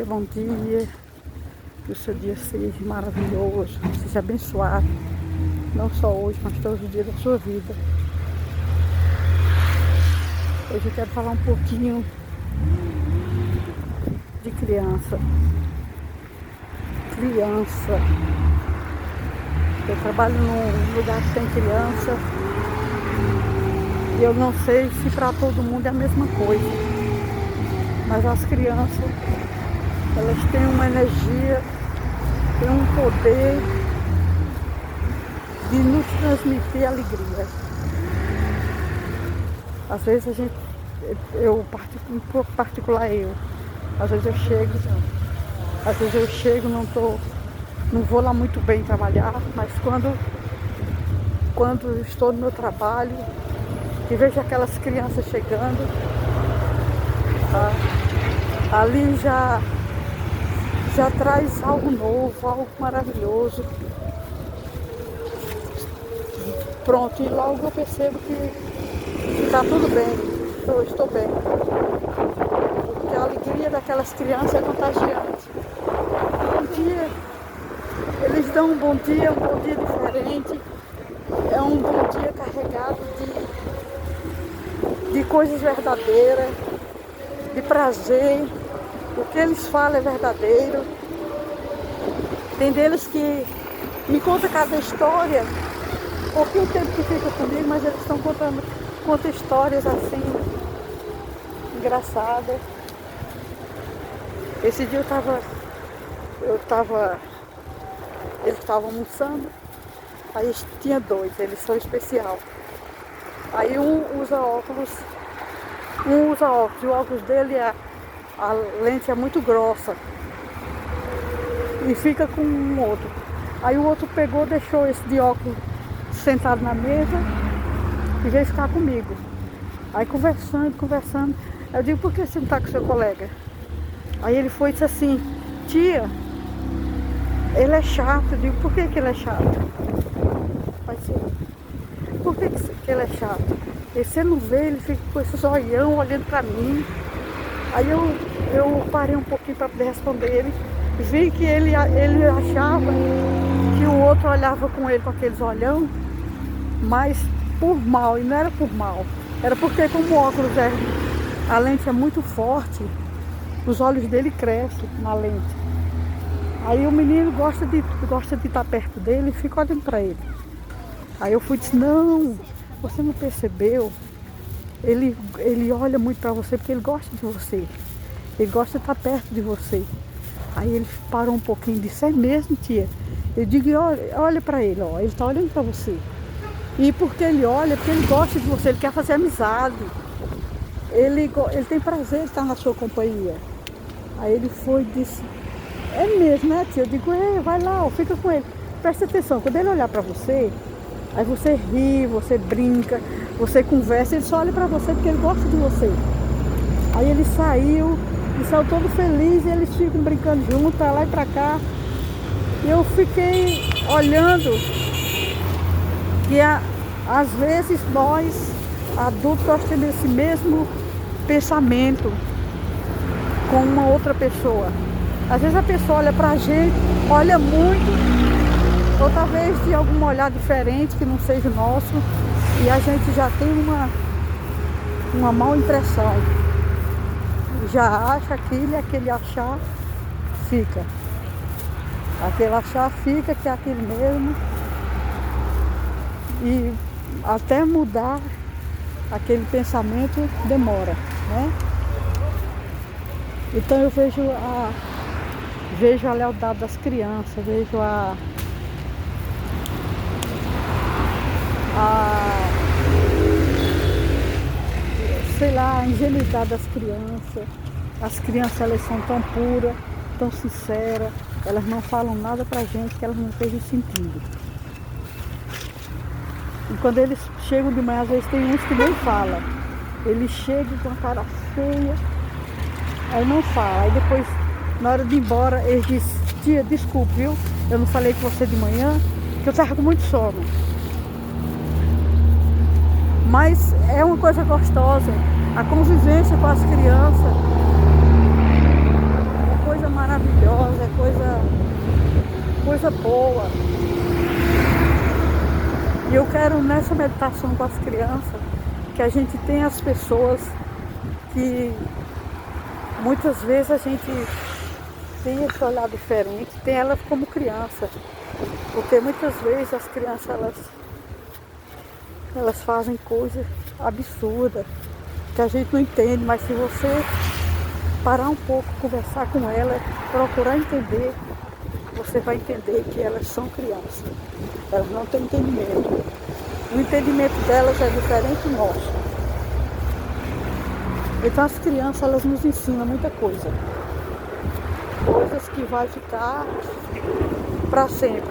bom dia. Que o seu dia seja maravilhoso, seja abençoado. Não só hoje, mas todos os dias da sua vida. Hoje eu quero falar um pouquinho de criança. Eu trabalho num lugar que tem criança. E eu não sei se para todo mundo é a mesma coisa. Mas as crianças, elas têm uma energia, têm um poder de nos transmitir alegria. Às vezes por particular às vezes eu chego, não vou lá muito bem trabalhar, mas quando eu estou no meu trabalho e vejo aquelas crianças chegando, ali já traz algo novo, algo maravilhoso. Pronto, e logo eu percebo que está tudo bem, eu estou bem. Porque a alegria daquelas crianças é contagiante. Eles dão um bom dia diferente. É um bom dia carregado de coisas verdadeiras, de prazer. O que eles falam é verdadeiro. Tem deles que me contam cada história, pouquinho tempo que fica comigo, mas eles estão contam histórias assim, engraçadas. Esse dia eles estavam almoçando, aí tinha dois, eles são especial. Aí um usa óculos, e o óculos dele, a lente é muito grossa e fica com um outro. Aí o outro pegou, deixou esse de óculos sentado na mesa e veio ficar comigo. Aí conversando, eu digo, por que você não está com seu colega? Aí ele foi e disse assim, tia, ele é chato. Eu digo, por que ele é chato? Vai ser, por que ele é chato? E você não vê, ele fica com esse zoião olhando pra mim. Aí eu parei um pouquinho para poder responder ele. Vi que ele achava que o outro olhava com ele com aqueles olhão, mas por mal, e não era por mal. Era porque como o óculos a lente é muito forte, os olhos dele crescem na lente. Aí o menino gosta de estar perto dele e fica olhando para ele. Aí eu fui e disse, não, você não percebeu? Ele olha muito para você porque ele gosta de você. Ele gosta de estar perto de você. Aí ele parou um pouquinho e disse, é mesmo, tia? Eu digo, olha para ele, ó, ele está olhando para você. E porque ele olha, porque ele gosta de você, ele quer fazer amizade. Ele tem prazer de estar na sua companhia. Aí ele foi e disse, é mesmo, né, tia? Eu digo, vai lá, ó, fica com ele. Presta atenção, quando ele olhar para você, aí você ri, você brinca, você conversa, ele só olha para você porque ele gosta de você. Aí ele saiu todo feliz e eles ficam brincando junto, pra lá e pra cá. E eu fiquei olhando que às vezes nós, adultos, nós temos esse mesmo pensamento com uma outra pessoa. Às vezes a pessoa olha pra gente, olha muito, ou talvez de algum olhar diferente que não seja o nosso, e a gente já tem uma má impressão. Já acha aquilo e aquele achar fica. Aquele achar fica que é aquilo mesmo. E até mudar aquele pensamento demora, né? Então eu vejo a lealdade das crianças, vejo sei lá, a ingenuidade das crianças. As crianças, elas são tão puras, tão sinceras, elas não falam nada pra gente que elas não estejam sentindo. E quando eles chegam de manhã, às vezes tem uns que nem falam. Eles chegam com a cara feia, aí não falam. Aí depois, na hora de ir embora, eles dizem, tia, desculpe, viu? Eu não falei com você de manhã, que eu estava com muito sono. Mas é uma coisa gostosa, a convivência com as crianças. quero nessa meditação com as crianças que a gente tem as pessoas que muitas vezes a gente tem esse olhar diferente, tem elas como criança, porque muitas vezes as crianças elas fazem coisas absurdas que a gente não entende, mas se você parar um pouco, conversar com ela, procurar entender, você vai entender que elas são crianças, elas não têm entendimento. O entendimento delas é diferente do nosso. Então as crianças, elas nos ensinam muita coisa. Coisas que vai ficar para sempre.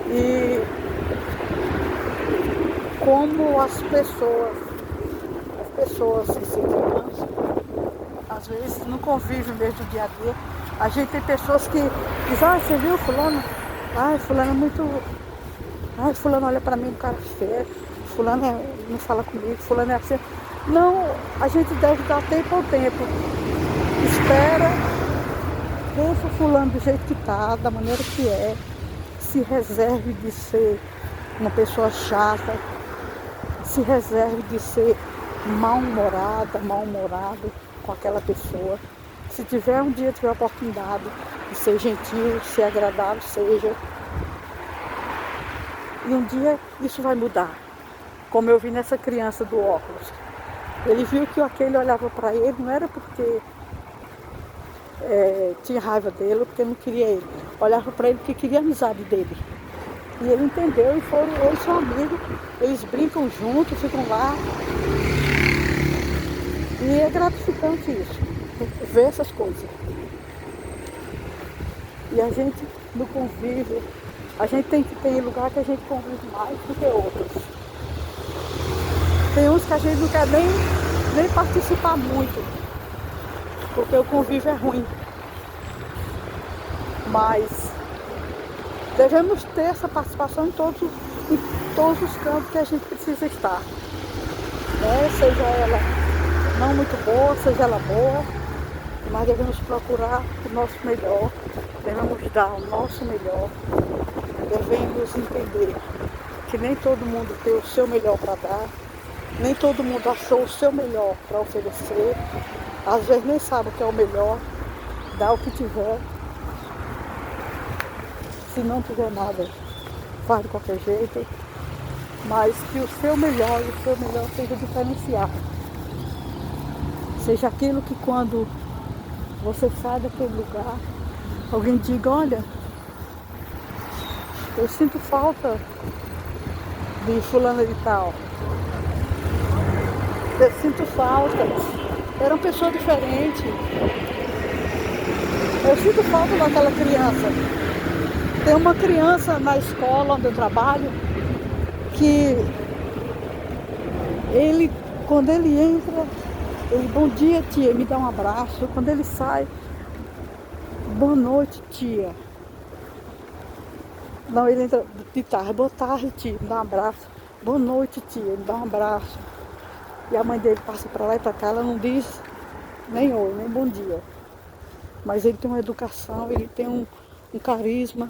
E como as pessoas se crianças, às vezes no convívio mesmo do dia a dia, a gente tem pessoas que dizem, você viu fulano? Fulano é muito... fulano olha pra mim com cara feio, fulano não fala comigo, fulano é assim. Não, a gente deve dar tempo ao tempo. Espera, deixa o fulano do jeito que tá, da maneira que é. Se reserve de ser uma pessoa chata, se reserve de ser mal-humorado com aquela pessoa. Se tiver um dia, tiver a oportunidade de ser gentil, ser agradável, seja. E um dia isso vai mudar. Como eu vi nessa criança do óculos. Ele viu que aquele olhava para ele, não era porque tinha raiva dele, porque não queria ele. Olhava para ele porque queria a amizade dele. E ele entendeu e eles são amigos, eles brincam juntos, ficam lá. E é gratificante isso, ver essas coisas. E a gente, no convívio, a gente tem lugar que a gente convive mais do que outros. Tem uns que a gente não quer nem participar muito, porque o convívio é ruim. Mas devemos ter essa participação em todos os campos que a gente precisa estar. Né? Seja ela não muito boa, seja ela boa, mas devemos procurar o nosso melhor, devemos dar o nosso melhor, devemos entender que nem todo mundo tem o seu melhor para dar, nem todo mundo achou o seu melhor para oferecer, às vezes nem sabe o que é o melhor, dá o que tiver, se não tiver nada, faz de qualquer jeito, mas que o seu melhor e o seu melhor seja diferenciado. Seja aquilo que quando você sai daquele lugar, alguém diga, olha, eu sinto falta de fulana de tal. Eu sinto falta. Era uma pessoa diferente. Eu sinto falta daquela criança. Tem uma criança na escola onde eu trabalho que quando ele entra, ele, bom dia, tia, me dá um abraço. Quando ele sai, boa noite, tia. Não, ele entra de tarde, boa tarde, tia, me dá um abraço. Boa noite, tia, me dá um abraço. E a mãe dele passa para lá e para cá, ela não diz nem oi, nem bom dia. Mas ele tem uma educação, ele tem um carisma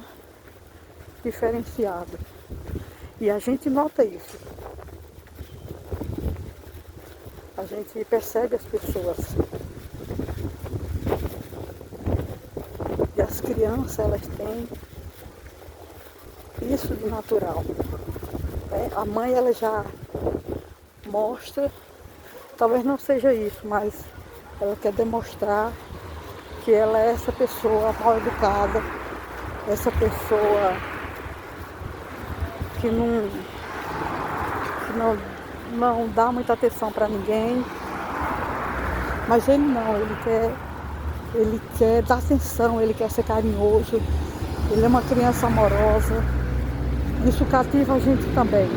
diferenciado. E a gente nota isso. A gente percebe as pessoas. E as crianças, elas têm isso de natural. A mãe, ela já mostra, talvez não seja isso, mas ela quer demonstrar que ela é essa pessoa mal educada, essa pessoa que não dá muita atenção para ninguém. Mas ele não, ele quer dar atenção, ele quer ser carinhoso, ele é uma criança amorosa. Isso cativa a gente também.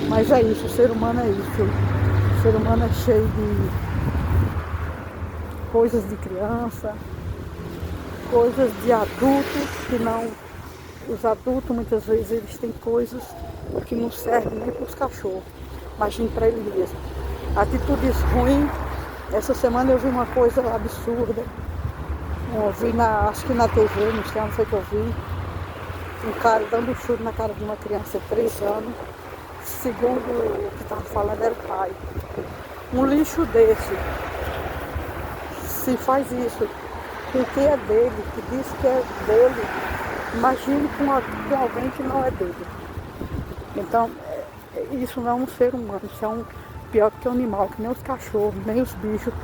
Mas é isso, o ser humano é isso. O ser humano é cheio de coisas de criança, coisas de adultos que não... Os adultos muitas vezes eles têm coisas que não servem nem para os cachorros, imagine para ele mesmo. Atitudes ruins. Essa semana eu vi uma coisa absurda. Eu vi acho que na TV, não sei onde foi que eu vi, um cara dando um chute na cara de uma criança de 3 anos. Segundo o que estava falando era o pai. Um lixo desse, se faz isso, porque é dele, que diz que é dele, imagine com alguém que não é dele. Então, isso não é um ser humano, isso é um pior que um animal, que nem os cachorros, nem os bichos.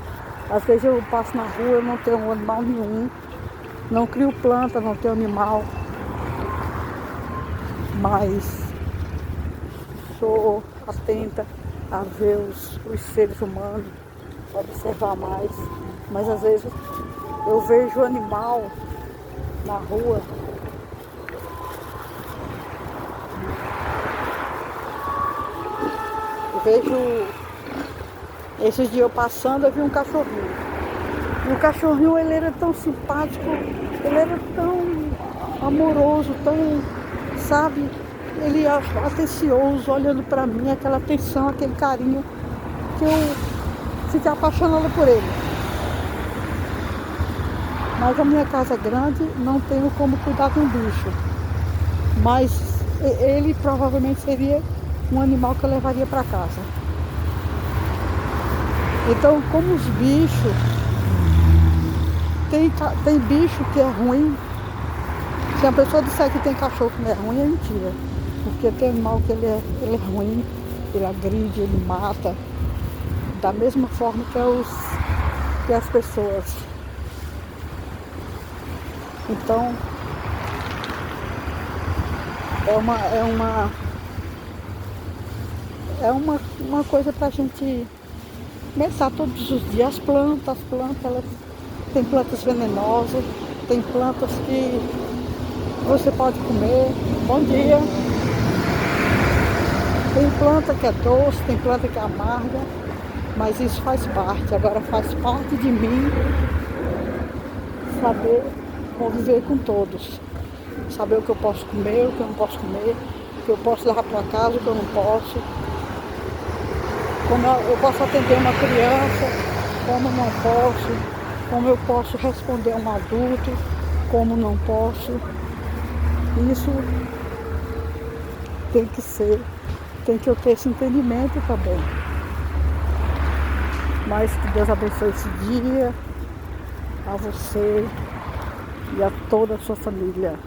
Às vezes eu passo na rua, eu não tenho animal nenhum, não crio planta, não tenho animal, mas sou atenta a ver os seres humanos, observar mais. Mas às vezes eu vejo animal na rua, eu vejo, esses dias eu passando, eu vi um cachorrinho. E o cachorrinho, ele era tão simpático, ele era tão amoroso, tão, sabe, ele atencioso, olhando pra mim, aquela atenção, aquele carinho, que eu fiquei apaixonada por ele. Mas a minha casa é grande, não tenho como cuidar de um bicho. Mas ele provavelmente seria um animal que eu levaria para casa. Então, como os bichos, tem bicho que é ruim. Se a pessoa disser que tem cachorro que não é ruim, é mentira. Porque tem animal que ele é ruim, ele agride, ele mata, da mesma forma que as pessoas. Então, é uma coisa pra gente pensar todos os dias. As plantas, elas tem plantas venenosas, tem plantas que você pode comer. Bom dia. Tem planta que é doce, tem planta que é amarga, mas isso faz parte. Agora faz parte de mim saber conviver com todos. Saber o que eu posso comer, o que eu não posso comer, o que eu posso levar para casa, o que eu não posso. Como eu posso atender uma criança, como não posso. Como eu posso responder a um adulto, como não posso. Isso tem que eu ter esse entendimento também. Mas que Deus abençoe esse dia, a você e a toda a sua família.